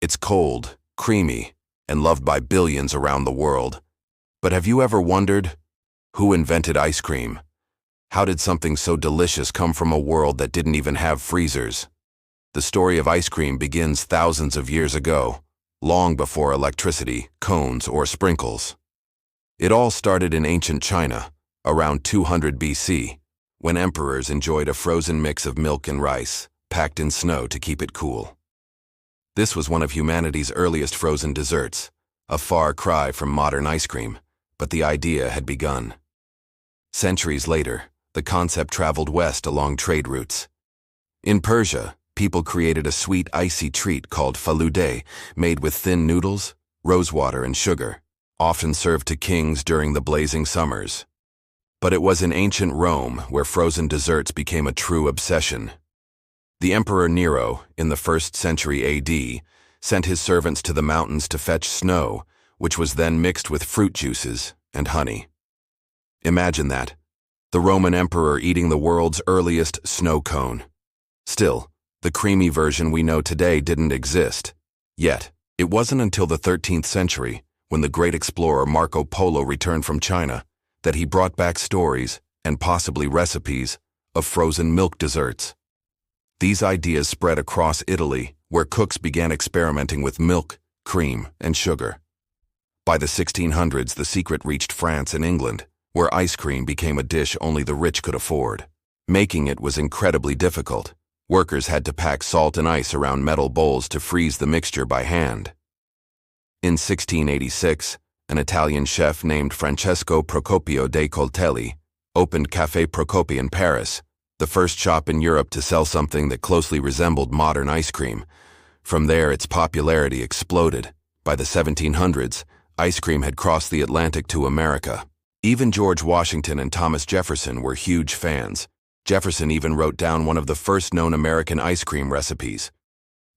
It's cold, creamy, and loved by billions around the world. But have you ever wondered, who invented ice cream? How did something so delicious come from a world that didn't even have freezers? The story of ice cream begins thousands of years ago, long before electricity, cones, or sprinkles. It all started in ancient China, around 200 BC, when emperors enjoyed a frozen mix of milk and rice, packed in snow to keep it cool. This was one of humanity's earliest frozen desserts, a far cry from modern ice cream, but the idea had begun. Centuries later, the concept traveled west along trade routes. In Persia, people created a sweet, icy treat called falude, made with thin noodles, rosewater, and sugar, often served to kings during the blazing summers. But it was in ancient Rome where frozen desserts became a true obsession. The Emperor Nero, in the 1st century AD, sent his servants to the mountains to fetch snow, which was then mixed with fruit juices and honey. Imagine that, the Roman emperor eating the world's earliest snow cone. Still, the creamy version we know today didn't exist. Yet, it wasn't until the 13th century, when the great explorer Marco Polo returned from China, that he brought back stories, and possibly recipes, of frozen milk desserts. These ideas spread across Italy, where cooks began experimenting with milk, cream, and sugar. By the 1600s, the secret reached France and England, where ice cream became a dish only the rich could afford. Making it was incredibly difficult. Workers had to pack salt and ice around metal bowls to freeze the mixture by hand. In 1686, an Italian chef named Francesco Procopio dei Coltelli opened Café Procopi in Paris, the first shop in Europe to sell something that closely resembled modern ice cream. From there, its popularity exploded. By the 1700s, ice cream had crossed the Atlantic to America. Even George Washington and Thomas Jefferson were huge fans. Jefferson even wrote down one of the first known American ice cream recipes.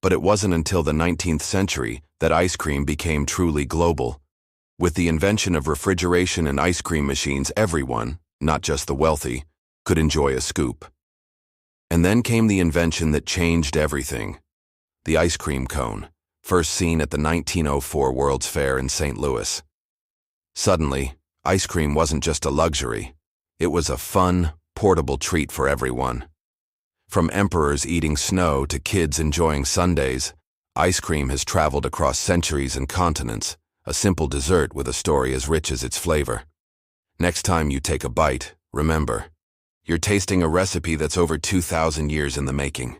But it wasn't until the 19th century that ice cream became truly global. With the invention of refrigeration and ice cream machines, everyone, not just the wealthy, could enjoy a scoop. And then came the invention that changed everything. The ice cream cone, first seen at the 1904 World's Fair in St. Louis. Suddenly, ice cream wasn't just a luxury. It was a fun, portable treat for everyone. From emperors eating snow to kids enjoying sundaes, ice cream has traveled across centuries and continents, a simple dessert with a story as rich as its flavor. Next time you take a bite, remember, you're tasting a recipe that's over 2,000 years in the making.